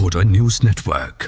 Reporter News Network.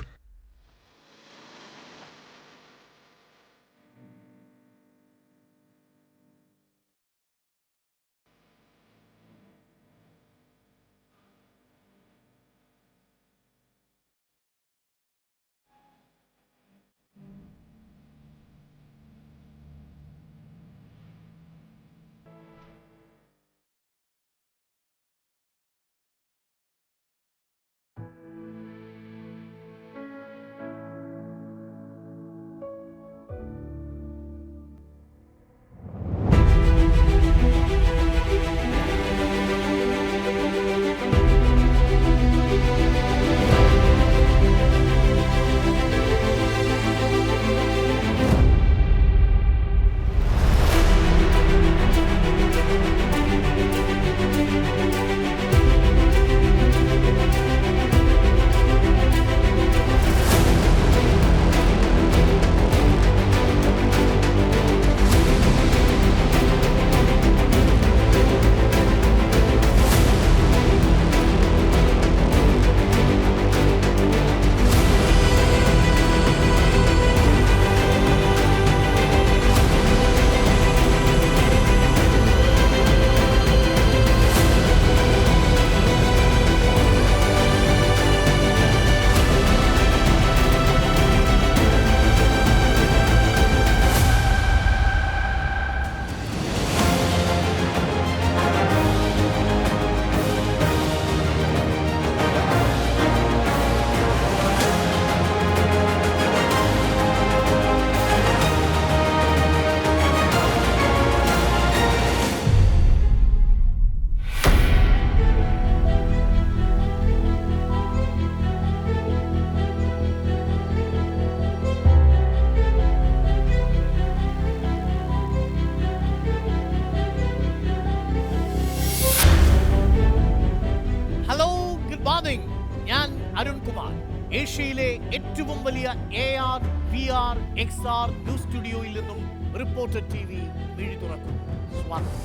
ഏഷ്യയിലെ ഏറ്റവും വലിയ AR, VR, XR ന്യൂസ് സ്റ്റുഡിയോയിൽ നിന്നും റിപ്പോർട്ടർ TV മിഴി തുറക്കുന്നു. സ്വാഗതം.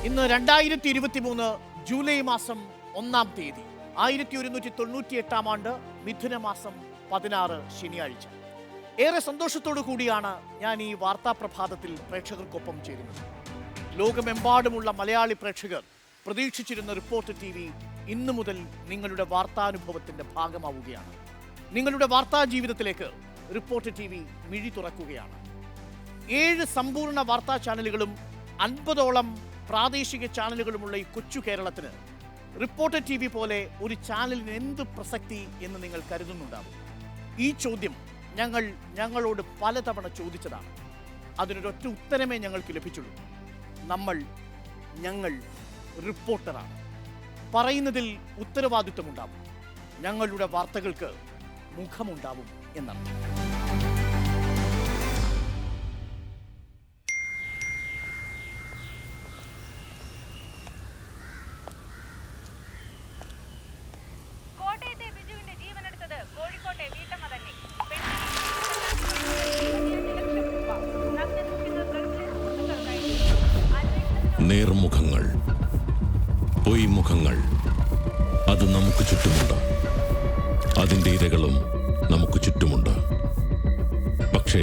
ഇന്ന് 2023 ജൂലൈ മാസം 1-ാം തീയതി 1198-ാം ആണ്ട് മിഥുന മാസം 16 ശനിയാഴ്ച. ഏറെ സന്തോഷത്തോടു കൂടിയാണ് ഞാൻ ഈ വാർത്താ പ്രഭാതത്തിൽ പ്രേക്ഷകർക്കൊപ്പം ചേരുന്നത്. ലോകമെമ്പാടുമുള്ള മലയാളി പ്രേക്ഷകർ പ്രതീക്ഷിച്ചിരുന്ന റിപ്പോർട്ടർ TV ഇന്നു മുതൽ നിങ്ങളുടെ വാർത്താനുഭവത്തിന്റെ ഭാഗമാവുകയാണ്. നിങ്ങളുടെ വാർത്താ ജീവിതത്തിലേക്ക് റിപ്പോർട്ടർ TV മിഴി തുറക്കുകയാണ്. 7 സമ്പൂർണ്ണ വാർത്താ ചാനലുകളും 50ഓളം പ്രാദേശിക ചാനലുകളുമുള്ള ഈ കൊച്ചു കേരളത്തിന് റിപ്പോർട്ടർ TV പോലെ ഒരു ചാനലിന് എന്ത് പ്രസക്തി എന്ന് നിങ്ങൾ കരുതുന്നുണ്ടാവും. ഈ ചോദ്യം ഞങ്ങളോട് പലതവണ ചോദിച്ചതാണ്. അതിനൊരൊറ്റ ഉത്തരമേ ഞങ്ങൾക്ക് ലഭിച്ചുള്ളൂ. ഞങ്ങൾ റിപ്പോർട്ടറാണ്. പറയുന്നതിൽ ഉത്തരവാദിത്വമുണ്ടാവും. ഞങ്ങളുടെ വാർത്തകൾക്ക് മുഖമുണ്ടാവും എന്നർത്ഥം. കോട്ടയത്തെ ബിജുവിന്റെ ജീവനെടുത്തത് കോഴിക്കോട്ടെ വീട്ടമ്മ തന്നെ. നേർമുഖങ്ങൾ, പൊയ്മുഖങ്ങൾ, അത് നമുക്ക് ചുറ്റുമുണ്ട്. അതിൻ്റെ ഇരകളും നമുക്ക് ചുറ്റുമുണ്ട്. പക്ഷേ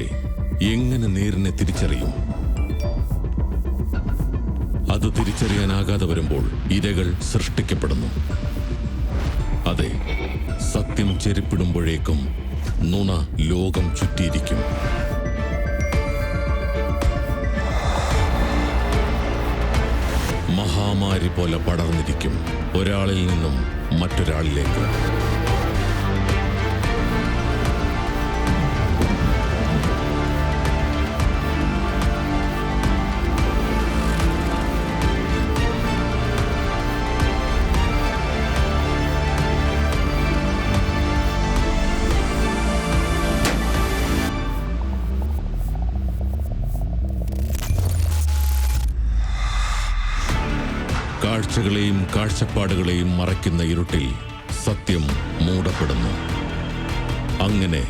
എങ്ങനെ നേരിനെ തിരിച്ചറിയും? അത് തിരിച്ചറിയാനാകാതെ വരുമ്പോൾ ഇരകൾ സൃഷ്ടിക്കപ്പെടുന്നു. അതെ, സത്യം ചെരിപ്പിടുമ്പോഴേക്കും നുണ ലോകം ചുറ്റിയിരിക്കും. മഹാമാരി പോലെ പടർന്നിരിക്കും, ഒരാളിൽ നിന്നും മറ്റൊരാളിലേക്ക്. കാഴ്ചകളെയും കാഴ്ചപ്പാടുകളെയും മറയ്ക്കുന്ന ഇരുട്ടിൽ സത്യം മൂടപ്പെടുന്നു. അങ്ങനെ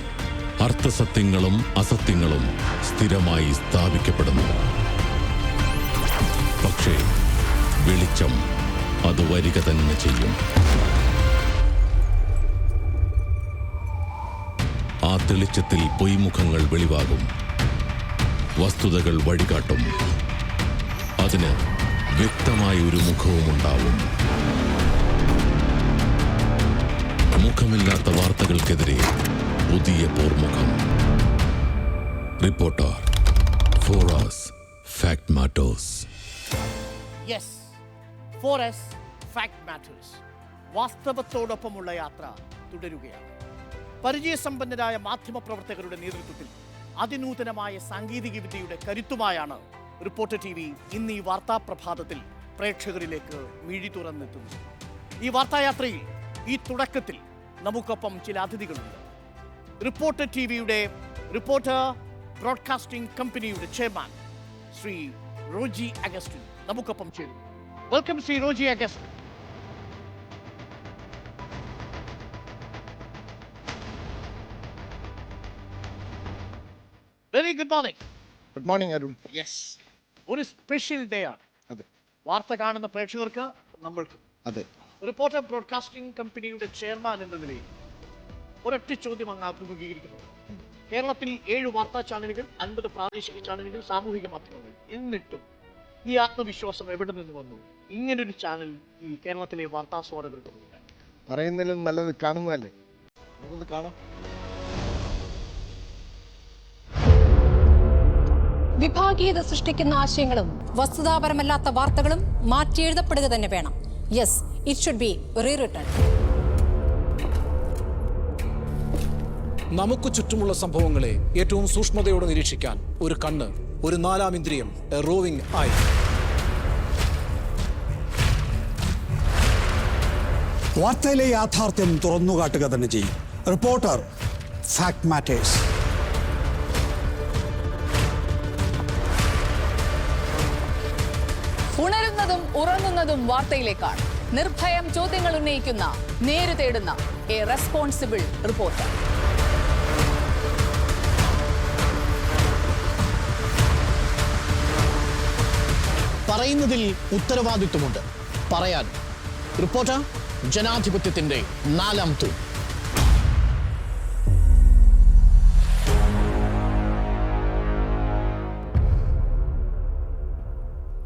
അർത്ഥസത്യങ്ങളും അസത്യങ്ങളും സ്ഥിരമായി സ്ഥാപിക്കപ്പെടുന്നു. പക്ഷേ വെളിച്ചം അത് വരിക തന്നെ ചെയ്യും. ആ തെളിച്ചത്തിൽ പൊയ്മുഖങ്ങൾ വെളിവാകും, വസ്തുതകൾ വഴികാട്ടും. അതിന് വ്യക്തമായ ഒരു മുഖവുമുണ്ടാവും. മുഖമില്ലാത്ത വാർത്തകൾക്കെതിരെ പുതിയ പോർമുഖം. Reporter, for us fact matters. Yes, for us fact matters. വാസ്തവത്തോടൊപ്പമുള്ള യാത്ര തുടരുകയാണ്. പരിചയസമ്പന്നരായ മാധ്യമപ്രവർത്തകരുടെ നേതൃത്വത്തിൽ അതിനൂതനമായ സാങ്കേതികവിദ്യയുടെ കരുത്തുമായാണ് റിപ്പോർട്ടർ TV ഇന്ന് ഈ വാർത്താ പ്രഭാതത്തിൽ പ്രേക്ഷകരിലേക്ക് മിഴി തുറന്നെത്തുന്നു. ഈ വാർത്തായാത്രയിൽ ഈ തുടക്കത്തിൽ നമുക്കൊപ്പം ചില അതിഥികളുണ്ട്. റിപ്പോർട്ടർ TVയുടെ റിപ്പോർട്ടർ ബ്രോഡ്കാസ്റ്റിംഗ് കമ്പനിയുടെ ചെയർമാൻ ശ്രീ റോജി അഗസ്റ്റിൻ നമുക്കൊപ്പം ചേരുന്നു. Welcome Shri Roji Augustine. Very good morning. Good morning Arun. Yes, ഒരു സ്പെഷ്യൽ ഡേ ആണ്. അതെ വാർത്ത കാണുന്ന പ്രേക്ഷകർക്ക് നമ്മൾക്ക് അതെ റിപ്പോർട്ടർ ബ്രോഡ്കാസ്റ്റിംഗ് കമ്പനിയുടെ ചെയർമാൻ എന്ന നിലയിൽ ഒരൊറ്റ ചോദ്യം അങ്ങ് അഭിമുഖീകരിക്കുന്നു. കേരളത്തിൽ 7 വാർത്താ ചാനലുകൾ, 50 പ്രാദേശിക ചാനലുകൾ, സാമൂഹിക മാധ്യമങ്ങൾ. എന്നിട്ടും ഈ ആത്മവിശ്വാസം എവിടെ നിന്ന് വന്നു? ഇങ്ങനൊരു ചാനൽ ഈ കേരളത്തിലെ വാർത്താ സ്വാതന്ത്ര്യത്തിലുണ്ട്. പറയുന്നതിലും നല്ലത് കാണുന്നതല്ലേ, നമുക്കൊന്ന് കാണാം. വിഭാഗീയത സൃഷ്ടിക്കുന്ന ആശയങ്ങളും വസ്തുതാപരമല്ലാത്ത വാർത്തകളും മാറ്റിയെഴുതപ്പെടുക തന്നെ വേണം. Yes, it should be rewritten. നമുക്ക് ചുറ്റുമുള്ള സംഭവങ്ങളെ ഏറ്റവും സൂക്ഷ്മതയോടെ നിരീക്ഷിക്കാൻ ഒരു കണ്ണ്, ഒരു നാലാം ഇന്ദ്രിയം, എ റോവിംഗ് ഐ. വാർത്തയിലെ യാഥാർത്ഥ്യം തുറന്നുകാട്ടുക തന്നെ ചെയ്യും. Reporter, fact matters. ഉണരുന്നതും ഉറങ്ങുന്നതും വാർത്തയിലേക്കാണ്. നിർഭയം ചോദ്യങ്ങൾ ഉന്നയിക്കുന്ന, നേര് തേടുന്ന എ റെസ്പോൺസിബിൾ റിപ്പോർട്ടർ. പറയുന്നതിൽ ഉത്തരവാദിത്വമുണ്ട്, പറയാൻ. റിപ്പോർട്ടർ, ജനാധിപത്യത്തിന്റെ 4ാം തൂൺ.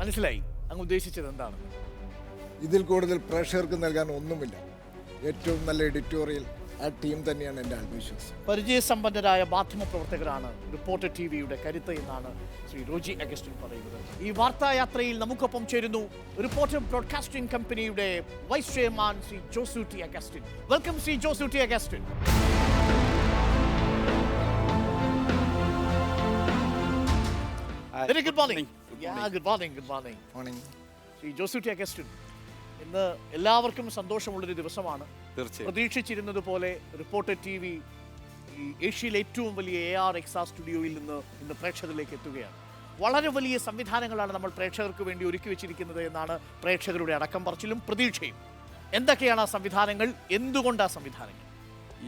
മനസ്സിലായി അങ്ങ് ഉദ്ദേശിച്ചത് എന്താണ്? ഇതിൽ കൂടുതൽ പ്രേക്ഷകർക്ക് നൽകാൻ ഒന്നുമില്ല. ഏറ്റവും നല്ല എഡിറ്റോറിയൽ ആ ടീം തന്നെയാണ് എൻ്റെ ആത്മവിശ്വാസം. പരിചയസമ്പന്നരായ മാധ്യമപ്രവർത്തകരാണ് റിപ്പോർട്ടർ TVയുടെ കരുത്ത് എന്നാണ് ശ്രീ റോജി അഗസ്റ്റിൻ പറയുന്നത്. ഈ വാർത്തായാത്രയിൽ നമുക്കൊപ്പം ചേരുന്നു റിപ്പോർട്ടർ ബ്രോഡ്കാസ്റ്റിംഗ് കമ്പനിയുടെ vice chairman Shri Josu T Augustine. Welcome Shri Josu T Augustine. Very good morning. Good morning. Good morning. Morning. Shri Josu T Augustine, ഇന്ന് എല്ലാവർക്കും സന്തോഷമുള്ളൊരു ദിവസമാണ്. പ്രതീക്ഷിച്ചിരുന്നത് പോലെ റിപ്പോർട്ടർ TV ഈ ഏഷ്യയിലെ ഏറ്റവും വലിയ AR XR സ്റ്റുഡിയോയിൽ നിന്ന് ഇന്ന് പ്രേക്ഷകരിലേക്ക് എത്തുകയാണ്. വളരെ വലിയ സംവിധാനങ്ങളാണ് നമ്മൾ പ്രേക്ഷകർക്ക് വേണ്ടി ഒരുക്കി വെച്ചിരിക്കുന്നത് എന്നാണ് പ്രേക്ഷകരുടെ അടക്കം പറച്ചിലും പ്രതീക്ഷയും. എന്തൊക്കെയാണ് ആ സംവിധാനങ്ങൾ? എന്തുകൊണ്ട് ആ സംവിധാനങ്ങൾ?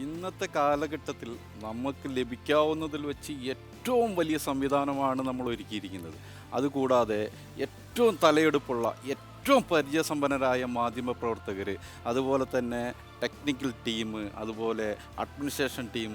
ഇന്നത്തെ കാലഘട്ടത്തിൽ നമുക്ക് ലഭിക്കാവുന്നതിൽ വെച്ച് ഏറ്റവും വലിയ സംവിധാനമാണ് നമ്മൾ ഒരുക്കിയിരിക്കുന്നത്. അതുകൂടാതെ ഏറ്റവും തലയെടുപ്പുള്ള, ഏറ്റവും പരിചയസമ്പന്നരായ മാധ്യമപ്രവർത്തകർ, അതുപോലെ തന്നെ ടെക്നിക്കൽ ടീം, അതുപോലെ അഡ്മിനിസ്ട്രേഷൻ ടീം.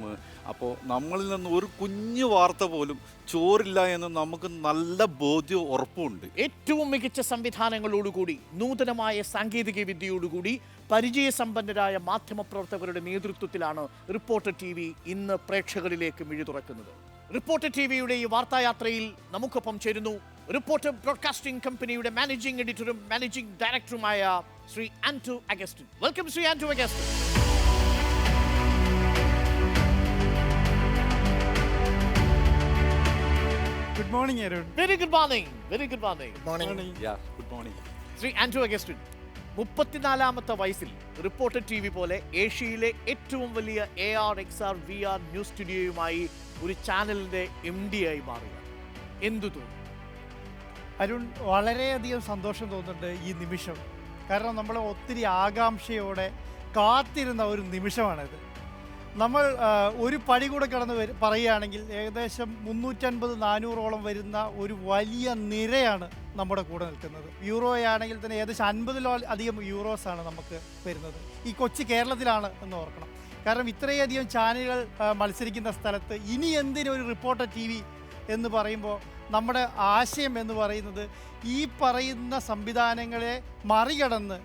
അപ്പോൾ നമ്മളിൽ നിന്ന് ഒരു കുഞ്ഞു വാർത്ത പോലും ചോരില്ല എന്ന് നമുക്ക് നല്ല ബോധ്യവും ഉറപ്പുമുണ്ട്. ഏറ്റവും മികച്ച സംവിധാനങ്ങളോടുകൂടി, നൂതനമായ സാങ്കേതിക വിദ്യയോടുകൂടി, പരിചയസമ്പന്നരായ മാധ്യമപ്രവർത്തകരുടെ നേതൃത്വത്തിലാണ് റിപ്പോർട്ടർ TV ഇന്ന് പ്രേക്ഷകരിലേക്ക് മിഴി തുറക്കുന്നത്. റിപ്പോർട്ടർ TVയുടെ ഈ വാർത്തായാത്രയിൽ നമുക്കൊപ്പം ചേരുന്നു റിപ്പോർട്ടർ ബ്രോഡ്കാസ്റ്റിംഗ് കമ്പനിയുടെ മാനേജിംഗ് എഡിറ്ററും മാനേജിംഗ് ഡയറക്ടറുമായ Shri Anto Augustine. Welcome Shri Anto Augustine. Good morning Arun. Very good morning. Very good morning. Good morning. Shri Anto Augustine, 34ാമത്തെ വയസ്സിൽ റിപ്പോർട്ടർ TV പോലെ ഏഷ്യയിലെ ഏറ്റവും വലിയ AR XR VR ന്യൂസ് സ്റ്റുഡിയോയുമായി ഒരു ചാനലിന്റെ MD ആയി മാറുക. എന്തു തോന്നുന്നു? അരുൺ, വളരെയധികം സന്തോഷം തോന്നുന്നുണ്ട് ഈ നിമിഷം. കാരണം നമ്മൾ ഒത്തിരി ആകാംക്ഷയോടെ കാത്തിരുന്ന ഒരു നിമിഷമാണിത്. നമ്മൾ ഒരു പടി കൂടെ കടന്ന് പറയുകയാണെങ്കിൽ ഏകദേശം 350-400ഓളം വരുന്ന ഒരു വലിയ നിരയാണ് നമ്മുടെ കൂടെ നിൽക്കുന്നത്. യൂറോയാണെങ്കിൽ തന്നെ ഏകദേശം 50-ലധികം യൂറോസാണ് നമുക്ക് വരുന്നത്. ഈ കൊച്ചു കേരളത്തിലാണ് എന്ന് ഓർക്കണം. കാരണം ഇത്രയധികം ചാനലുകൾ മത്സരിക്കുന്ന സ്ഥലത്ത് ഇനി എന്തിനൊരു റിപ്പോർട്ടർ TV എന്ന് പറയുമ്പോൾ നമ്മുടെ ആശയം എന്ന് പറയുന്നത് ഈ പറയുന്ന സംവിധാനങ്ങളെ മറികടന്ന്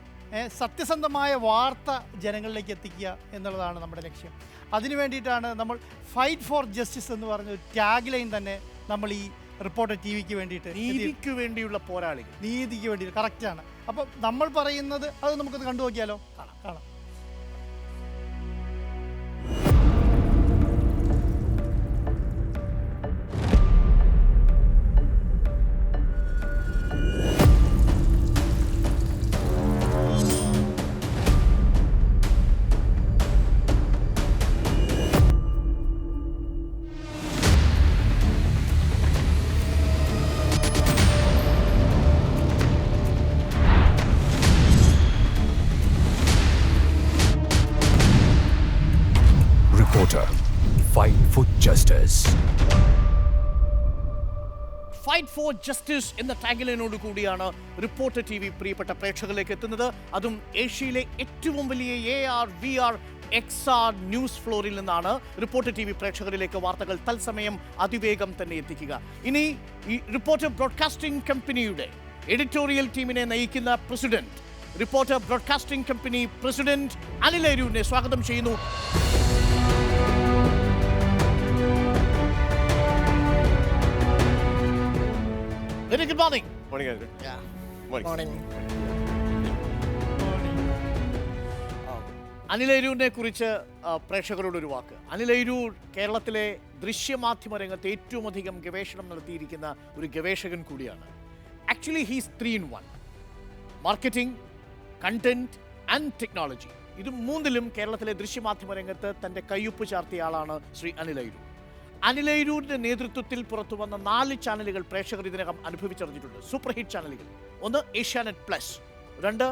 സത്യസന്ധമായ വാർത്ത ജനങ്ങളിലേക്ക് എത്തിക്കുക എന്നുള്ളതാണ് നമ്മുടെ ലക്ഷ്യം. അതിനു വേണ്ടിയിട്ടാണ് നമ്മൾ ഫൈറ്റ് ഫോർ ജസ്റ്റിസ് എന്ന് പറഞ്ഞ ഒരു ടാഗ് ലൈൻ തന്നെ നമ്മൾ ഈ റിപ്പോർട്ടർ TVക്ക് വേണ്ടിയിട്ട്, നീതിക്ക് വേണ്ടിയുള്ള പോരാളികൾ, നീതിക്ക് വേണ്ടി കറക്റ്റാണ്. അപ്പം നമ്മൾ പറയുന്നത് അത് നമുക്കൊന്ന് കണ്ടു നോക്കിയാലോ? കാണാം. ഫൈറ്റ് ഫോർ ജസ്റ്റിസ് എന്ന ടാഗ്ലൈനോട് കൂടിയാണ് റിപ്പോർട്ടർ TV പ്രിയപ്പെട്ട പ്രേക്ഷകരിലേക്ക് എത്തുന്നത്. അതും ഏഷ്യയിലെ ഏറ്റവും വലിയ AR, VR, XR ന്യൂസ് ഫ്ലോറിൽ നിന്നാണ് റിപ്പോർട്ടർ TV പ്രേക്ഷകരിലേക്ക് വാർത്തകൾ തത്സമയം അതിവേഗം തന്നെ എത്തിക്കുക. ഇനി ഈ റിപ്പോർട്ടർ ബ്രോഡ്കാസ്റ്റിംഗ് കമ്പനിയുടെ എഡിറ്റോറിയൽ ടീമിനെ നയിക്കുന്ന president, reporter broadcasting company president Anil അരൂരിനെ സ്വാഗതം ചെയ്യുന്നു. Very good morning. Morning, Andrew. Yeah. Morning. Anil അരൂരിനെ കുറിച്ച് പ്രേക്ഷകരോട് ഒരു വാക്ക്. അനിൽ അരൂർ കേരളത്തിലെ ദൃശ്യമാധ്യമ രംഗത്ത് ഏറ്റവും അധികം ഗവേഷണം നടത്തിയിരിക്കുന്ന ഒരു ഗവേഷകൻ കൂടിയാണ്. Actually he's 3 in 1. Marketing, content and technology, ഇത് മൂന്നിലും കേരളത്തിലെ ദൃശ്യമാധ്യമ രംഗത്ത് തൻ്റെ കയ്യൊപ്പ് ചാർത്തിയ ആളാണ് ശ്രീ അനിൽ അരൂർ. അനിൽ അരൂരിൻ്റെ നേതൃത്വത്തിൽ പുറത്തു വന്ന 4 ചാനലുകൾ പ്രേക്ഷകർ ഇതിനകം അനുഭവിച്ചറിഞ്ഞിട്ടുണ്ട്. സൂപ്പർ ഹിറ്റ് ചാനലുകൾ. 1 Asianet plus, 2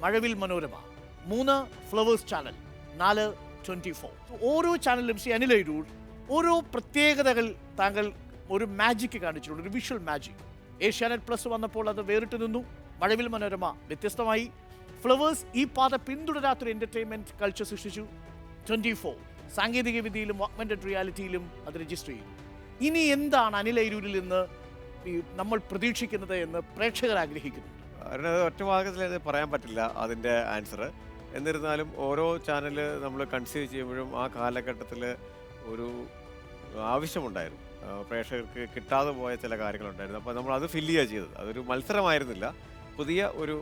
Mazhavil Manorama, 3 flowers channel, 4 24. ഓരോ ചാനലിലും ശ്രീ അനിൽ അരൂർ ഓരോ പ്രത്യേകതകൾ താങ്കൾ ഒരു മാജിക് കാണിച്ചിട്ടുണ്ട്, ഒരു വിഷ്വൽ മാജിക്. ഏഷ്യാനെറ്റ് പ്ലസ് വന്നപ്പോൾ അത് വേറിട്ട് നിന്നു. മഴവിൽ മനോരമ വ്യത്യസ്തമായി. ഫ്ലവേഴ്സ് ഈ പാത പിന്തുടരാത്തൊരു എൻ്റർടൈൻമെൻറ്റ് കൾച്ചർ സൃഷ്ടിച്ചു. 24 സാങ്കേതിക വിദ്യയിലും ഓഗ്മെന്റഡ് റിയാലിറ്റിയിലും അത് രജിസ്റ്റർ ചെയ്തു. ഇനി എന്താണ് അനിൽ അരൂരിൽ നിന്ന് നമ്മൾ പ്രതീക്ഷിക്കുന്നത് എന്ന് പ്രേക്ഷകർ ആഗ്രഹിക്കുന്നുണ്ട്? ഒറ്റ വാക്കത്തിൽ പറയാൻ പറ്റില്ല അതിൻ്റെ ആൻസർ. എന്നിരുന്നാലും ഓരോ ചാനൽ നമ്മൾ കൺസീവ് ചെയ്യുമ്പോഴും ആ കാലഘട്ടത്തിൽ ഒരു ആവശ്യമുണ്ടായിരുന്നു, പ്രേക്ഷകർക്ക് കിട്ടാതെ പോയ ചില കാര്യങ്ങളുണ്ടായിരുന്നു. അപ്പോൾ നമ്മൾ അത് ഫില്ല് ചെയ്യുക ചെയ്തത്. അതൊരു മത്സരമായിരുന്നില്ല, പുതിയ ഒരു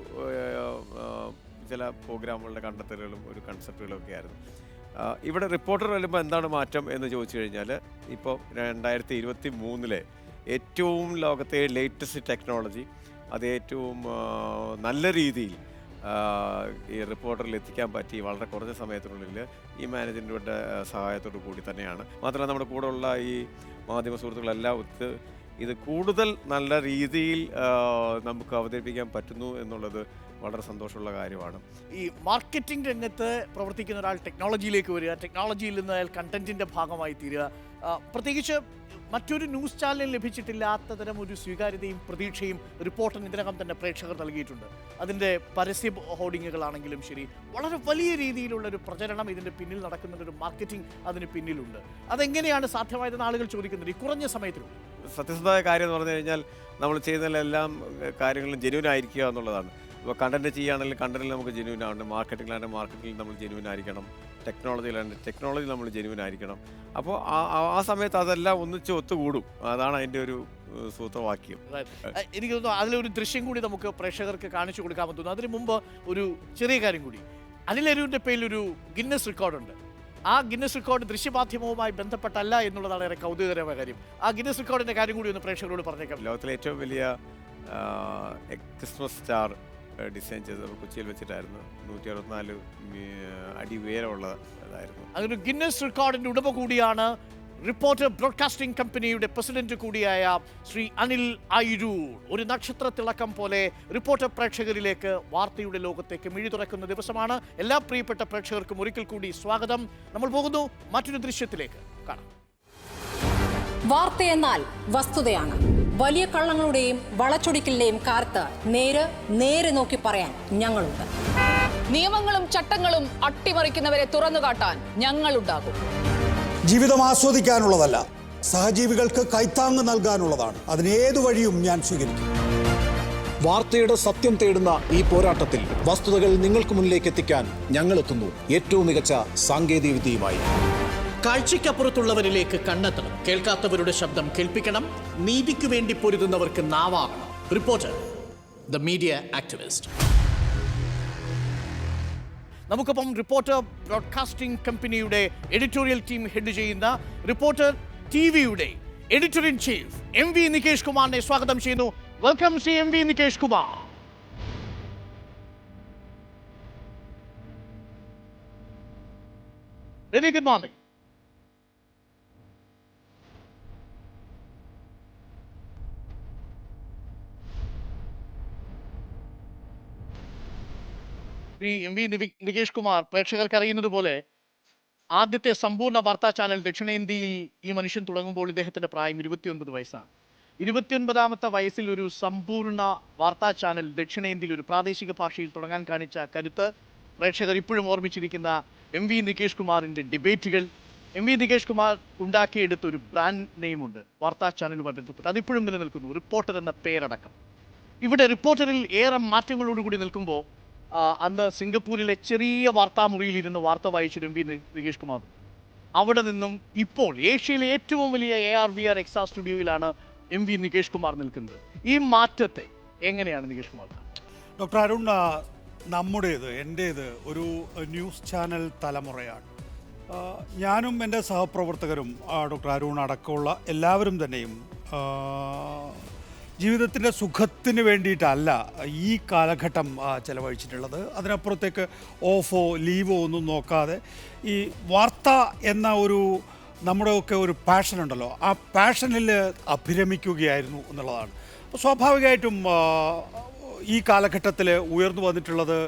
ചില പ്രോഗ്രാമുകളുടെ കണ്ടെത്തലുകളും ഒരു കൺസെപ്റ്റുകളും ഒക്കെ ആയിരുന്നു. ഇവിടെ റിപ്പോർട്ടർ വരുമ്പോൾ എന്താണ് മാറ്റം എന്ന് ചോദിച്ചു കഴിഞ്ഞാൽ, ഇപ്പോൾ 2023 ഏറ്റവും ലോകത്തെ ലേറ്റസ്റ്റ് ടെക്നോളജി അത് ഏറ്റവും നല്ല രീതിയിൽ ഈ റിപ്പോർട്ടറിൽ എത്തിക്കാൻ പറ്റി വളരെ കുറഞ്ഞ സമയത്തിനുള്ളിൽ ഈ മാനേജ്മെൻറ്റിൻ്റെ സഹായത്തോടു കൂടി തന്നെയാണ്. മാത്രമല്ല നമ്മുടെ കൂടെയുള്ള ഈ മാധ്യമ സുഹൃത്തുക്കളെല്ലാം ഒത്ത് ഇത് കൂടുതൽ നല്ല രീതിയിൽ നമുക്ക് അവതരിപ്പിക്കാൻ പറ്റുന്നു എന്നുള്ളത് വളരെ സന്തോഷമുള്ള കാര്യമാണ്. ഈ മാർക്കറ്റിംഗ് രംഗത്ത് പ്രവർത്തിക്കുന്ന ഒരാൾ ടെക്നോളജിയിലേക്ക് വരിക, ടെക്നോളജിയിൽ നിന്ന് അയാൾ കണ്ടന്റിൻ്റെ ഭാഗമായി തീരുക, പ്രത്യേകിച്ച് മറ്റൊരു ന്യൂസ് ചാനലിൽ ലഭിച്ചിട്ടില്ലാത്ത തരം ഒരു സ്വീകാര്യതയും പ്രതീക്ഷയും റിപ്പോർട്ടറിന് ഇതിനകം തന്നെ പ്രേക്ഷകർ നൽകിയിട്ടുണ്ട്. അതിൻ്റെ പരസ്യ ഹോർഡിങ്ങുകളാണെങ്കിലും ശരി, വളരെ വലിയ രീതിയിലുള്ളൊരു പ്രചരണം ഇതിൻ്റെ പിന്നിൽ നടക്കുന്നൊരു മാർക്കറ്റിംഗ് അതിന് പിന്നിലുണ്ട്. അതെങ്ങനെയാണ് സാധ്യമായതെന്ന് ആളുകൾ ചോദിക്കുന്നത് ഈ കുറഞ്ഞ സമയത്തിനുള്ളിൽ? സത്യസന്ധമായ കാര്യം എന്ന് പറഞ്ഞു കഴിഞ്ഞാൽ നമ്മൾ ചെയ്യുന്നതിലെല്ലാം കാര്യങ്ങളും ജെന്യൂൻ ആയിരിക്കുക എന്നുള്ളതാണ്. ഇപ്പോൾ കണ്ടന്റ് ചെയ്യുകയാണെങ്കിൽ കണ്ടന്റിൽ നമുക്ക് ജെന്യൂൻ ആവണം, മാർക്കറ്റിംഗിലാണെങ്കിൽ മാർക്കറ്റിംഗിൽ നമ്മൾ ജെന്യൂൻ ആയിരിക്കണം, ടെക്നോളജിയിലാണെങ്കിൽ ടെക്നോളജി നമ്മൾ ജെന്യൂൻ ആയിരിക്കണം. അപ്പോൾ ആ സമയത്ത് അതെല്ലാം ഒന്നിച്ച് ഒത്തുകൂടും. അതാണ് അതിൻ്റെ ഒരു സൂത്രവാക്യം. എനിക്ക് തോന്നുന്നു അതിലൊരു ദൃശ്യം കൂടി നമുക്ക് പ്രേക്ഷകർക്ക് കാണിച്ചു കൊടുക്കാമെന്ന് തോന്നുന്നു. അതിന് മുമ്പ് ഒരു ചെറിയ കാര്യം കൂടി. അനിൽ അരൂരിൻ്റെ പേരിലൊരു ഗിന്നസ് റെക്കോർഡുണ്ട്. ആ ഗിന്നസ് റെക്കോർഡ് ദൃശ്യമാധ്യമവുമായി ബന്ധപ്പെട്ടല്ല എന്നുള്ളതാണ് ഏറെ കൗതുകകരമായ കാര്യം. ആ ഗിന്നസ് റെക്കോർഡിൻ്റെ കാര്യം കൂടി ഒന്ന് പ്രേക്ഷകരോട് പറഞ്ഞേക്കാം. ലോകത്തിലെ ഏറ്റവും വലിയ ക്രിസ്മസ് സ്റ്റാർ ഡിസൈൻ ചെയ്തത് കൊച്ചിയിൽ വെച്ചിട്ടായിരുന്നു. 164 അടി ഉയരമുള്ളതായിരുന്നു. അതൊരു ഗിന്നസ് റെക്കോർഡിൻ്റെ ഉടമ കൂടിയാണ് റിപ്പോർട്ടർ ബ്രോഡ്കാസ്റ്റിംഗ് കമ്പനിയുടെ പ്രസിഡന്റ് കൂടിയായ ശ്രീ അനിൽ അരൂർ. ഒരു നക്ഷത്രത്തിളക്കം പോലെ റിപ്പോർട്ടർ പ്രേക്ഷകരിലേക്ക് വാർത്തയുടെ ലോകത്തേക്ക് മിഴി തുറക്കുന്ന ദിവസമാണ്. എല്ലാ പ്രിയപ്പെട്ട പ്രേക്ഷകർക്കും ഒരിക്കൽ കൂടി സ്വാഗതം. നമ്മൾ പോകുന്നു മറ്റൊരു ദൃശ്യത്തിലേക്ക്. കാണാം. വാർത്തയെന്നാൽ വസ്തുതയാണ്. വലിയ കള്ളങ്ങളുടെയും വളച്ചൊടിക്കലിന്റെയും കാലത്ത് നേര് നോക്കി പറയാൻ ഞങ്ങളുണ്ട്. നിയമങ്ങളും ചട്ടങ്ങളും അട്ടിമറിക്കുന്നവരെ തുറന്നുകാട്ടാൻ ഞങ്ങളുണ്ടാകും. ജീവിതം ആസ്വദിക്കാനുള്ളതല്ല, സഹജീവികൾക്ക് കൈത്താങ്ങ് നൽകാനുള്ളതാണ്. അതിനേതു വഴിയും ഞാൻ സ്വീകരിക്കും. വാർത്തയുടെ സത്യം തേടുന്ന ഈ പോരാട്ടത്തിൽ വസ്തുതകൾ നിങ്ങൾക്ക് മുന്നിലേക്ക് എത്തിക്കാൻ ഞങ്ങൾ എത്തുന്നു ഏറ്റവും മികച്ച സാങ്കേതിക വിദ്യയുമായി. കാഴ്ചയ്ക്കപ്പുറത്തുള്ളവരിലേക്ക് കണ്ണെത്തണം, കേൾക്കാത്തവരുടെ ശബ്ദം കേൾപ്പിക്കണം, നീതിക്ക് വേണ്ടി പൊരുതുന്നവർക്ക് നാവാകണം. Reporter, the media activist. നമുക്കൊപ്പം റിപ്പോർട്ടർ ബ്രോഡ്കാസ്റ്റിംഗ് കമ്പനിയുടെ എഡിറ്റോറിയൽ ടീം ഹെഡ് ചെയ്യുന്ന റിപ്പോർട്ടർ ടിവിയുടെ editor in chief MV Nikesh കുമാറിനെ സ്വാഗതം ചെയ്യുന്നു. Welcome Shri MV Nikesh Kumar. Very good morning. Shri MV Nikesh Kumar, പ്രേക്ഷകർക്ക് അറിയുന്നത് പോലെ ആദ്യത്തെ സമ്പൂർണ്ണ വാർത്താ ചാനൽ ദക്ഷിണേന്ത്യയിൽ ഈ മനുഷ്യൻ തുടങ്ങുമ്പോൾ ഇദ്ദേഹത്തിന്റെ പ്രായം 29 വയസ്സാണ്. 29ാമത്തെ വയസ്സിൽ ഒരു സമ്പൂർണ്ണ വാർത്താ ചാനൽ ദക്ഷിണേന്ത്യയിൽ ഒരു പ്രാദേശിക ഭാഷയിൽ തുടങ്ങാൻ കാണിച്ച കരുത്ത് പ്രേക്ഷകർ ഇപ്പോഴും ഓർമ്മിച്ചിരിക്കുന്ന MV നികേഷ് കുമാറിന്റെ ഡിബേറ്റുകൾ, MV നികേഷ് കുമാർ ഉണ്ടാക്കിയെടുത്ത ഒരു ബ്രാൻഡ് നെയിമുണ്ട് വാർത്താ ചാനലുമായി ബന്ധപ്പെട്ട്, അതിപ്പോഴും നിലനിൽക്കുന്നു, റിപ്പോർട്ടർ എന്ന പേരടക്കം. ഇവിടെ റിപ്പോർട്ടറിൽ ഏറെ മാറ്റങ്ങളോടുകൂടി നിൽക്കുമ്പോൾ അന്ന് സിംഗപ്പൂരിലെ ചെറിയ വാർത്താമുറിയിലിരുന്ന് വാർത്ത വായിച്ച MV നികേഷ് കുമാർ അവിടെ നിന്നും ഇപ്പോൾ ഏഷ്യയിലെ ഏറ്റവും വലിയ AR VR XR സ്റ്റുഡിയോയിലാണ് MV Nikesh Kumar നിൽക്കുന്നത്. ഈ മാറ്റത്തെ എങ്ങനെയാണ് നികേഷ് കുമാർ? ഡോക്ടർ അരുൺ, നമ്മുടേത്, എൻ്റേത് ഒരു ന്യൂസ് ചാനൽ തലമുറയാണ്. ഞാനും എൻ്റെ സഹപ്രവർത്തകരും ഡോക്ടർ അരുൺ അടക്കമുള്ള എല്ലാവരും തന്നെയും ജീവിതത്തിൻ്റെ സുഖത്തിന് വേണ്ടിയിട്ടല്ല ഈ കാലഘട്ടം ചെലവഴിച്ചിട്ടുള്ളത്. അതിനപ്പുറത്തേക്ക് ഓഫോ ലീവോ ഒന്നും നോക്കാതെ ഈ വാർത്ത എന്ന ഒരു നമ്മുടെയൊക്കെ ഒരു പാഷൻ ഉണ്ടല്ലോ, ആ പാഷനിൽ അഭിരമിക്കുകയായിരുന്നു എന്നുള്ളതാണ്. അപ്പോൾ സ്വാഭാവികമായിട്ടും ഈ കാലഘട്ടത്തിൽ ഉയർന്നു വന്നിട്ടുള്ളത്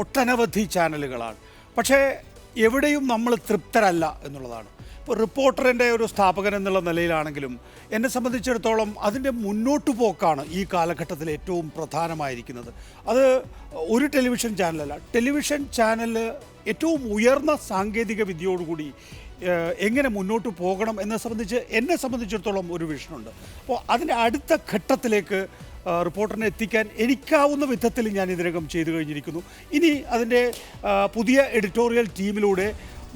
ഒട്ടനവധി ചാനലുകളാണ്. പക്ഷേ എവിടെയും നമ്മൾ തൃപ്തരല്ല എന്നുള്ളതാണ്. ഇപ്പോൾ റിപ്പോർട്ടറിൻ്റെ ഒരു സ്ഥാപകൻ എന്നുള്ള നിലയിലാണെങ്കിലും എന്നെ സംബന്ധിച്ചിടത്തോളം അതിൻ്റെ മുന്നോട്ട് പോക്കാണ് ഈ കാലഘട്ടത്തിൽ ഏറ്റവും പ്രധാനമായിരിക്കുന്നത്. അത് ഒരു ടെലിവിഷൻ ചാനലല്ല, ടെലിവിഷൻ ചാനൽ ഏറ്റവും ഉയർന്ന സാങ്കേതിക വിദ്യയോടുകൂടി എങ്ങനെ മുന്നോട്ട് പോകണം എന്നെ സംബന്ധിച്ചിടത്തോളം ഒരു വിഷനുണ്ട്. അപ്പോൾ അതിൻ്റെ അടുത്ത ഘട്ടത്തിലേക്ക് റിപ്പോർട്ടറിനെ എത്തിക്കാൻ എനിക്കാവുന്ന വിധത്തിൽ ഞാൻ ഇതിനകം ചെയ്തു കഴിഞ്ഞിരിക്കുന്നു. ഇനി അതിൻ്റെ പുതിയ എഡിറ്റോറിയൽ ടീമിലൂടെ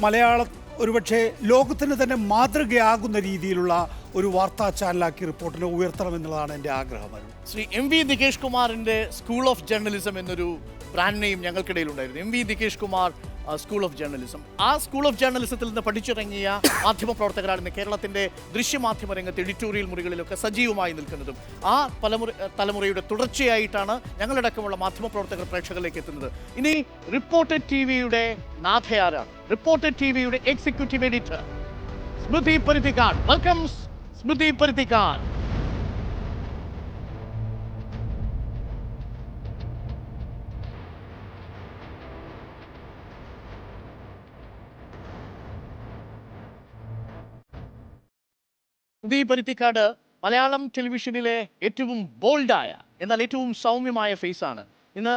മലയാളം ഒരുപക്ഷെ ലോകത്തിന് തന്നെ മാതൃകയാകുന്ന രീതിയിലുള്ള ഒരു വാർത്താ ചാനലാക്കി റിപ്പോർട്ടിനെ ഉയർത്തണമെന്നുള്ളതാണ് എൻ്റെ ആഗ്രഹം. ശ്രീ MV നികേഷ് കുമാറിൻ്റെ സ്കൂൾ ഓഫ് ജേർണലിസം എന്നൊരു ബ്രാൻഡ് നെയിം ഞങ്ങൾക്കിടയിലുണ്ടായിരുന്നു. MV Nikesh Kumar school of journalism. ആ സ്കൂൾ ഓഫ് ജേർണലിസത്തിൽ നിന്ന് പഠിച്ചിറങ്ങിയ മാധ്യമപ്രവർത്തകരാണ് ഇന്ന് കേരളത്തിൻ്റെ ദൃശ്യമാധ്യമ രംഗത്ത് എഡിറ്റോറിയൽ മുറികളിലൊക്കെ സജീവമായി നിൽക്കുന്നതും. ആ തലമുറയുടെ തുടർച്ചയായിട്ടാണ് ഞങ്ങളടക്കമുള്ള മാധ്യമപ്രവർത്തകർ പ്രേക്ഷകരിലേക്ക് എത്തുന്നത്. ഇനി റിപ്പോർട്ടർ TVയുടെ നാഥയാരാണ്? റിപ്പോർട്ടർ TVയുടെ എക്സിക്യൂട്ടീവ് എഡിറ്റർ സ്മൃതി പരുത്തിക്കാട്. വെൽക്കം സ്മൃതി പരുത്തിക്കാട്. സ്മൃതി പരുത്തിക്കാട് മലയാളം ടെലിവിഷനിലെ ഏറ്റവും ബോൾഡായ എന്നാൽ ഏറ്റവും സൗമ്യമായ ഫേസാണ്. ഇന്ന്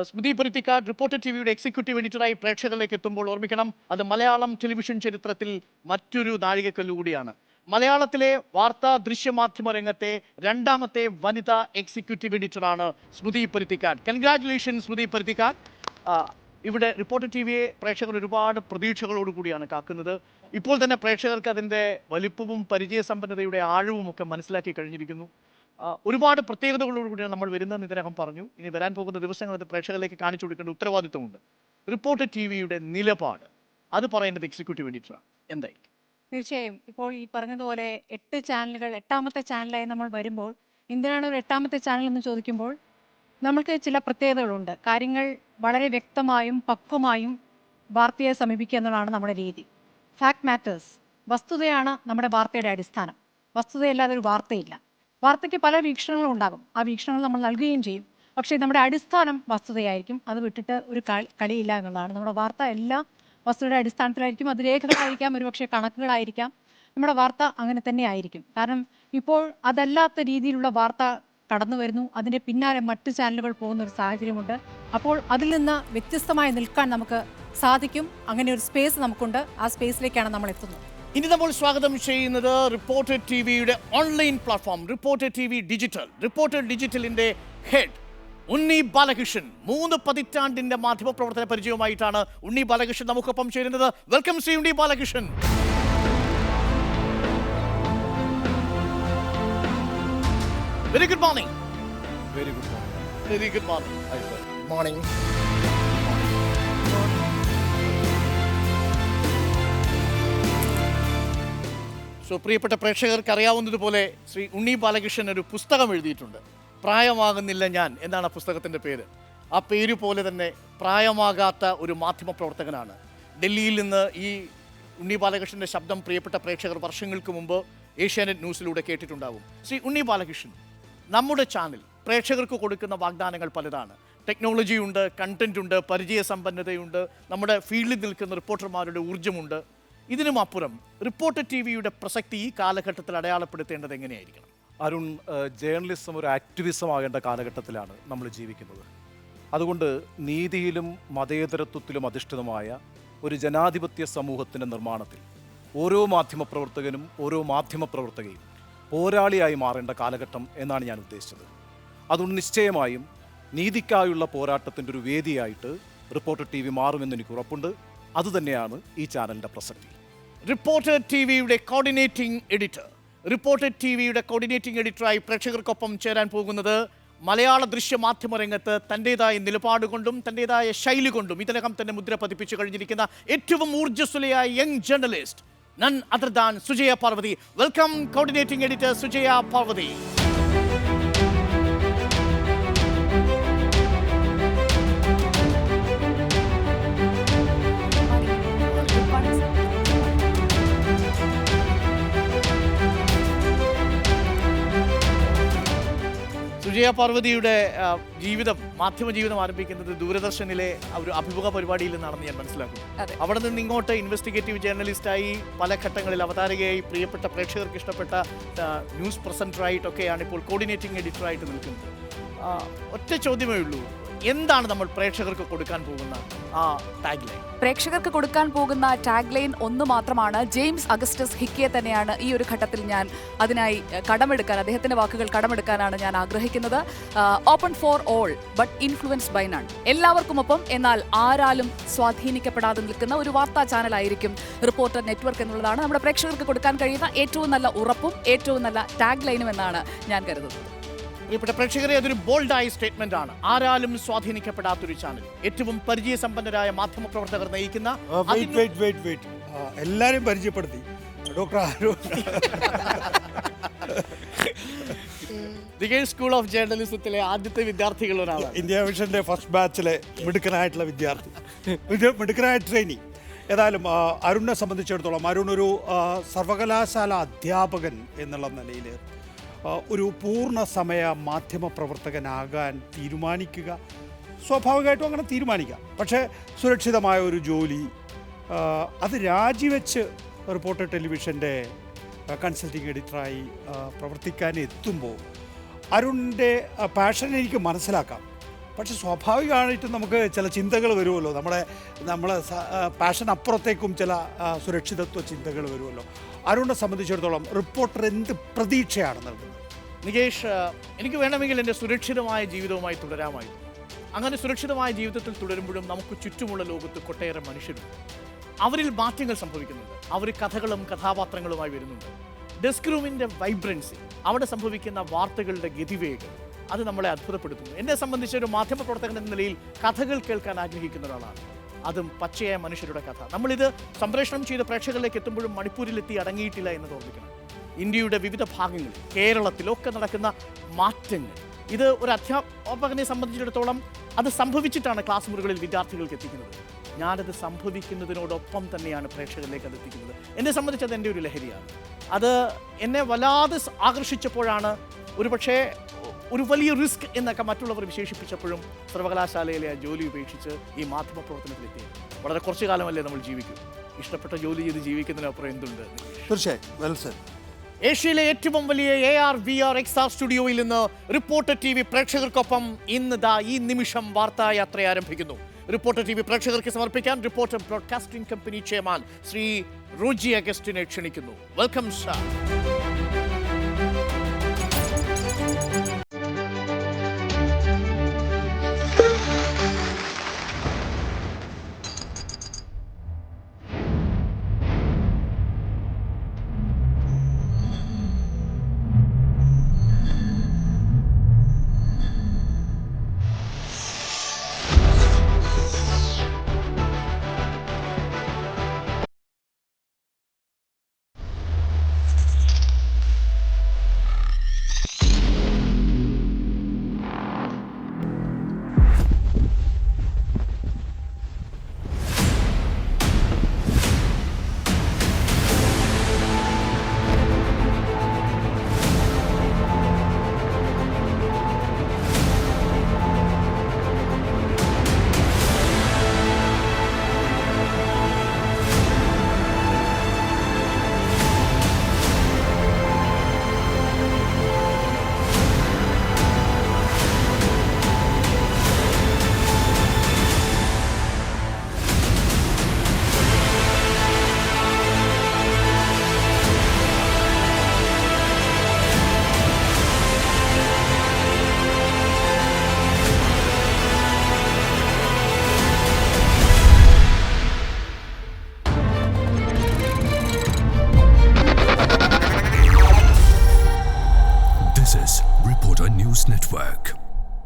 സ്മൃതി പരുത്തിക്കാട് റിപ്പോർട്ടർ TVയുടെ എക്സിക്യൂട്ടീവ് എഡിറ്ററായി പ്രേക്ഷകരിലേക്ക് എത്തുമ്പോൾ ഓർമ്മിക്കണം, അത് മലയാളം ടെലിവിഷൻ ചരിത്രത്തിൽ മറ്റൊരു നാഴികക്കല്ലുകൂടിയാണ്. മലയാളത്തിലെ വാർത്താ ദൃശ്യമാധ്യമ രംഗത്തെ രണ്ടാമത്തെ വനിതാ എക്സിക്യൂട്ടീവ് എഡിറ്ററാണ് സ്മൃതി പരുത്തിക്കാട്. കൺഗ്രാറ്റുലേഷൻ സ്മൃതി പരുത്തിക്കാട്. ഇവിടെ റിപ്പോർട്ടർ TVയെ പ്രേക്ഷകർ ഒരുപാട് പ്രതീക്ഷകളോടുകൂടിയാണ് കാക്കുന്നത്. ഇപ്പോൾ തന്നെ പ്രേക്ഷകർക്ക് അതിൻ്റെ വലിപ്പവും പരിചയസമ്പന്നതയുടെ ആഴവും ഒക്കെ മനസ്സിലാക്കി കഴിഞ്ഞിരിക്കുന്നു. ഒരുപാട് പ്രത്യേകതകളോടുകൂടിയാണ് നമ്മൾ വരുന്നതെന്ന് ഇതിനകം പറഞ്ഞു. ഇനി വരാൻ പോകുന്ന ദിവസങ്ങൾ അത് പ്രേക്ഷകരിലേക്ക് കാണിച്ചു കൊടുക്കേണ്ട ഉത്തരവാദിത്വമുണ്ട്. റിപ്പോർട്ടർ TVയുടെ നിലപാട് അത് പറയേണ്ടത് എക്സിക്യൂട്ടീവ് എഡിറ്ററാണ്. എന്തായി? തീർച്ചയായും ഇപ്പോൾ ഈ പറഞ്ഞതുപോലെ 8 ചാനലുകൾ, 8ാമത്തെ ചാനലായി നമ്മൾ വരുമ്പോൾ എന്തിനാണ് ഒരു 8ാമത്തെ ചാനൽ എന്ന് ചോദിക്കുമ്പോൾ നമുക്ക് ചില പ്രത്യേകതകളുണ്ട്. കാര്യങ്ങൾ വളരെ വ്യക്തമായും പക്വമായും വാർത്തയെ സമീപിക്കുക എന്നതാണ് നമ്മുടെ രീതി. ഫാക്ട് മാറ്റേഴ്സ്, വസ്തുതയാണ് നമ്മുടെ വാർത്തയുടെ അടിസ്ഥാനം. വസ്തുതയല്ലാതെ ഒരു വാർത്തയില്ല. വാർത്തയ്ക്ക് പല വീക്ഷണങ്ങളും ഉണ്ടാകും, ആ വീക്ഷണങ്ങൾ നമ്മൾ നൽകുകയും ചെയ്യും. പക്ഷേ നമ്മുടെ അടിസ്ഥാനം വസ്തുതയായിരിക്കും. അത് വിട്ടിട്ട് ഒരു കളിയില്ല എന്നുള്ളതാണ്. നമ്മുടെ വാർത്ത എല്ലാം വസ്തുതയുടെ അടിസ്ഥാനത്തിലായിരിക്കും. അത് രേഖകളായിരിക്കാം, ഒരുപക്ഷെ കണക്കുകളായിരിക്കാം. നമ്മുടെ വാർത്ത അങ്ങനെ തന്നെ ആയിരിക്കും. കാരണം ഇപ്പോൾ അതല്ലാത്ത രീതിയിലുള്ള വാർത്ത കടന്നു വരുന്നു, അതിൻ്റെ പിന്നാലെ മറ്റ് ചാനലുകൾ പോകുന്ന ഒരു സാഹചര്യമുണ്ട്. അപ്പോൾ അതിൽ നിന്ന് വ്യത്യസ്തമായി നിൽക്കാൻ നമുക്ക് സാധിക്കും. അങ്ങനെ ഒരു സ്പേസ് നമുക്കുണ്ട്. ആ സ്പേസിലേക്കാണ് നമ്മൾ എത്തുന്നത്. ഇനി നമ്മൾ സ്വാഗതം ചെയ്യുന്നത് റിപ്പോർട്ടർ ടിവിയുടെ online platform reporter TV digital. Reporter ഡിജിറ്റലിന്റെ ഹെഡ് ഉണ്ണി ബാലകൃഷ്ണൻ. 3 പതിറ്റാണ്ടിന്റെ മാധ്യമപ്രവർത്തന പരിചയവുമായിട്ടാണ് ഉണ്ണി ബാലകൃഷ്ണൻ നമുക്കൊപ്പം ചേരുന്നത്. Welcome Shri Unni Balakrishnan. Very good morning. Very good morning. Very good morning. Morning. So പ്രിയപ്പെട്ട പ്രേക്ഷകർക്ക് അറിയാവുന്നതുപോലെ ശ്രീ ഉണ്ണി ബാലകൃഷ്ണൻ ഒരു പുസ്തകം എഴുതിയിട്ടുണ്ട്. പ്രായമാകുന്നില്ല ഞാൻ എന്നാണ് ആ പുസ്തകത്തിൻ്റെ പേര്. ആ പേര് പോലെ തന്നെ പ്രായമാകാത്ത ഒരു മാധ്യമപ്രവർത്തകനാണ്. ഡൽഹിയിൽ നിന്ന് ഈ ഉണ്ണി ബാലകൃഷ്ണൻ്റെ ശബ്ദം പ്രിയപ്പെട്ട പ്രേക്ഷകർ വർഷങ്ങൾക്ക് മുമ്പ് ഏഷ്യാനെറ്റ് ന്യൂസിലൂടെ കേട്ടിട്ടുണ്ടാകും. ശ്രീ ഉണ്ണി ബാലകൃഷ്ണൻ, നമ്മുടെ ചാനൽ പ്രേക്ഷകർക്ക് കൊടുക്കുന്ന വാഗ്ദാനങ്ങൾ പലതാണ്. ടെക്നോളജി ഉണ്ട്, കണ്ടന്റ് ഉണ്ട്, പരിചയസമ്പന്നതയുണ്ട്, നമ്മുടെ ഫീൽഡിൽ നിൽക്കുന്ന റിപ്പോർട്ടർമാരുടെ ഊർജ്ജമുണ്ട്. ഇതിനും അപ്പുറം റിപ്പോർട്ടർ ടിവിയുടെ പ്രസക്തി ഈ കാലഘട്ടത്തിൽ അടയാളപ്പെടുത്തേണ്ടത് എങ്ങനെയായിരിക്കണം? അരുൺ, ജേർണലിസം ഒരു ആക്ടിവിസം ആകേണ്ട കാലഘട്ടത്തിലാണ് നമ്മൾ ജീവിക്കുന്നത്. അതുകൊണ്ട് നീതിയിലും മതേതരത്വത്തിലും അധിഷ്ഠിതമായ ഒരു ജനാധിപത്യ സമൂഹത്തിൻ്റെ നിർമ്മാണത്തിൽ ഓരോ മാധ്യമപ്രവർത്തകനും ഓരോ മാധ്യമപ്രവർത്തകയും പോരാളിയായി മാറേണ്ട കാലഘട്ടം എന്നാണ് ഞാൻ ഉദ്ദേശിച്ചത്. അതുകൊണ്ട് നിശ്ചയമായും നീതിക്കായുള്ള പോരാട്ടത്തിൻ്റെ ഒരു വേദിയായിട്ട് റിപ്പോർട്ടർ ടി വി മാറുമെന്ന് എനിക്ക് ഉറപ്പുണ്ട്. അതുതന്നെയാണ് ഈ ചാനലിൻ്റെ പ്രസക്തി. റിപ്പോർട്ടർ ടിവിയുടെ കോർഡിനേറ്റിംഗ് എഡിറ്റർ, റിപ്പോർട്ടർ ടിവിയുടെ കോർഡിനേറ്റിംഗ് എഡിറ്ററായി പ്രേക്ഷകർക്കൊപ്പം ചേരാൻ പോകുന്നത് മലയാള ദൃശ്യമാധ്യമ രംഗത്ത് തൻ്റെതായ നിലപാട് കൊണ്ടും തൻ്റെതായ ശൈലി കൊണ്ടും ഇതിനകം തന്നെ മുദ്ര പതിപ്പിച്ചു കഴിഞ്ഞിരിക്കുന്ന ഏറ്റവും ഊർജ്ജസ്വലയായ young journalist none other than Sujaya Parvathy. Welcome coordinating editor Sujaya Parvathy. Sujaya പാർവതിയുടെ ജീവിതം, മാധ്യമ ജീവിതം ആരംഭിക്കുന്നത് ദൂരദർശനിലെ ഒരു അഭിമുഖ പരിപാടിയിൽ നിന്നാണെന്ന് ഞാൻ മനസ്സിലാക്കുന്നു. അവിടെ നിന്ന് ഇങ്ങോട്ട് ഇൻവെസ്റ്റിഗേറ്റീവ് ജേർണലിസ്റ്റായി പല ഘട്ടങ്ങളിൽ അവതാരകയായി പ്രിയപ്പെട്ട പ്രേക്ഷകർക്ക് ഇഷ്ടപ്പെട്ട ന്യൂസ് പ്രസൻറ്ററായിട്ടൊക്കെയാണ് ഇപ്പോൾ കോർഡിനേറ്റിംഗ് എഡിറ്ററായിട്ട് നിൽക്കുന്നത്. ഒറ്റ ചോദ്യമേ ഉള്ളൂ, എന്താണ് നമ്മൾ പ്രേക്ഷകർക്ക് കൊടുക്കാൻ പോകുന്ന ആ ടാഗ് ലൈൻ? പ്രേക്ഷകർക്ക് കൊടുക്കാൻ പോകുന്ന ടാഗ് ലൈൻ ഒന്ന് മാത്രമാണ്. ജെയിംസ് അഗസ്റ്റസ് ഹിക്കിയെ തന്നെയാണ് ഈ ഒരു ഘട്ടത്തിൽ ഞാൻ അതിനായി കടമെടുക്കാൻ, അദ്ദേഹത്തിന്റെ വാക്കുകൾ കടമെടുക്കാനാണ് ഞാൻ ആഗ്രഹിക്കുന്നത്. Open for all but influenced by none. എല്ലാവർക്കുമൊപ്പം എന്നാൽ ആരാലും സ്വാധീനിക്കപ്പെടാതെ നിൽക്കുന്ന ഒരു വാർത്താ ചാനലായിരിക്കും റിപ്പോർട്ടർ നെറ്റ്വർക്ക് എന്നുള്ളതാണ് നമ്മുടെ പ്രേക്ഷകർക്ക് കൊടുക്കാൻ കഴിയുന്ന ഏറ്റവും നല്ല ഉറപ്പും ഏറ്റവും നല്ല ടാഗ് ലൈനും എന്നാണ് ഞാൻ കരുതുന്നത്. പ്രിയപ്പെട്ട പ്രേക്ഷകരെ, അതൊരു ബോൾഡായ സ്റ്റേറ്റ്മെന്റ് ആണ്. ആരാലും സ്വാധീനിക്കപ്പെടാത്തൊരു ചാനൽ, ഏറ്റവും പരിചയസമ്പന്നരായ മാധ്യമപ്രവർത്തകർ നയിക്കുന്ന. എല്ലാവരും പരിചയപ്പെടുത്തി ഡോക്ടർ അരുൺ. സ്കൂൾ ഓഫ് ജേർണലിസത്തിലെ ആദ്യത്തെ വിദ്യാർത്ഥികളൊരാളാണ്. ഇന്ത്യ വിഷന്റെ ഫസ്റ്റ് ബാച്ചിലെ മിടുക്കനായിട്ടുള്ള വിദ്യാർത്ഥി, മിടുക്കനായ ട്രെയിനി. ഏതായാലും അരുണിനെ സംബന്ധിച്ചിടത്തോളം അരുൺ ഒരു സർവകലാശാല അധ്യാപകൻ എന്നുള്ള നിലയിൽ ഒരു പൂർണ്ണ സമയ മാധ്യമപ്രവർത്തകനാകാൻ തീരുമാനിക്കുക, സ്വാഭാവികമായിട്ടും അങ്ങനെ തീരുമാനിക്കാം. പക്ഷേ സുരക്ഷിതമായ ഒരു ജോലി അത് രാജിവെച്ച് റിപ്പോർട്ടർ ടെലിവിഷൻ്റെ കൺസൾട്ടിംഗ് എഡിറ്ററായി പ്രവർത്തിക്കാൻ എത്തുമ്പോൾ അരുണിൻ്റെ പാഷൻ എനിക്ക് മനസ്സിലാക്കാം. പക്ഷെ സ്വാഭാവികമായിട്ടും നമുക്ക് ചില ചിന്തകൾ വരുമല്ലോ, നമ്മളെ പാഷൻ അപ്പുറത്തേക്കും ചില സുരക്ഷിതത്വ ചിന്തകൾ വരുമല്ലോ. അരുണിനെ സംബന്ധിച്ചിടത്തോളം റിപ്പോർട്ടർ എന്ത് പ്രതീക്ഷയാണ് നൽകുന്നത്? നികേഷ്, എനിക്ക് വേണമെങ്കിൽ എൻ്റെ സുരക്ഷിതമായ ജീവിതവുമായി തുടരാമായിരുന്നു. അങ്ങനെ സുരക്ഷിതമായ ജീവിതത്തിൽ തുടരുമ്പോഴും നമുക്ക് ചുറ്റുമുള്ള ലോകത്ത് ഒട്ടേറെ മനുഷ്യരുണ്ട്. അവരിൽ മാറ്റങ്ങൾ സംഭവിക്കുന്നുണ്ട്. അവർ കഥകളും കഥാപാത്രങ്ങളുമായി വരുന്നുണ്ട്. ഡെസ്ക് റൂമിൻ്റെ വൈബ്രൻസി, അവിടെ സംഭവിക്കുന്ന വാർത്തകളുടെ ഗതിവേഗം, അത് നമ്മളെ അത്ഭുതപ്പെടുത്തുന്നു. എന്നെ സംബന്ധിച്ച് ഒരു മാധ്യമപ്രവർത്തകൻ എന്ന നിലയിൽ കഥകൾ കേൾക്കാൻ ആഗ്രഹിക്കുന്ന ഒരാളാണ്. അതും പച്ചയായ മനുഷ്യരുടെ കഥ. നമ്മളിത് സംപ്രേഷണം ചെയ്ത് പ്രേക്ഷകരിലേക്ക് എത്തുമ്പോഴും മണിപ്പൂരിലെത്തി അടങ്ങിയിട്ടില്ല എന്ന് ഓർമ്മിക്കണം. ഇന്ത്യയുടെ വിവിധ ഭാഗങ്ങളിൽ, കേരളത്തിലൊക്കെ നടക്കുന്ന മാറ്റങ്ങൾ, ഇത് ഒരു അധ്യാപകനെ സംബന്ധിച്ചിടത്തോളം അത് സംഭവിച്ചിട്ടാണ് ക്ലാസ് മുറികളിൽ വിദ്യാർത്ഥികൾക്ക് എത്തിക്കുന്നത്. ഞാനത് സംഭവിക്കുന്നതിനോടൊപ്പം തന്നെയാണ് പ്രേക്ഷകരിലേക്ക് അത് എത്തിക്കുന്നത്. എന്നെ സംബന്ധിച്ച് അത് എൻ്റെ ഒരു ലഹരിയാണ്. അത് എന്നെ വല്ലാതെ ആകർഷിച്ചപ്പോഴാണ് ഒരുപക്ഷേ ഒരു വലിയ റിസ്ക് എന്നൊക്കെ മറ്റുള്ളവർ വിശേഷിപ്പിച്ചപ്പോഴും സർവകലാശാലയിലെ ആ ജോലി ഉപേക്ഷിച്ച് ഈ മാധ്യമപ്രവർത്തനത്തിലെത്തി. വളരെ കുറച്ചു കാലമല്ലേ നമ്മൾ ജീവിക്കും. ഇഷ്ടപ്പെട്ട ജോലി ചെയ്ത് ജീവിക്കുന്നതിനപ്പുറം എന്തുണ്ട്? തീർച്ചയായും. Well said. ഏഷ്യയിലെ ഏറ്റവും വലിയ AR VR XR സ്റ്റുഡിയോയിൽ നിന്ന് റിപ്പോർട്ടർ TV പ്രേക്ഷകർക്കൊപ്പം ഇന്ന് ഈ നിമിഷം വാർത്തായാത്ര ആരംഭിക്കുന്നു. റിപ്പോർട്ടർ TV പ്രേക്ഷകർക്ക് സമർപ്പിക്കാൻ reporter broadcasting company chairman Shri Roji അഗസ്റ്റിനെ ക്ഷണിക്കുന്നു. Welcome sir.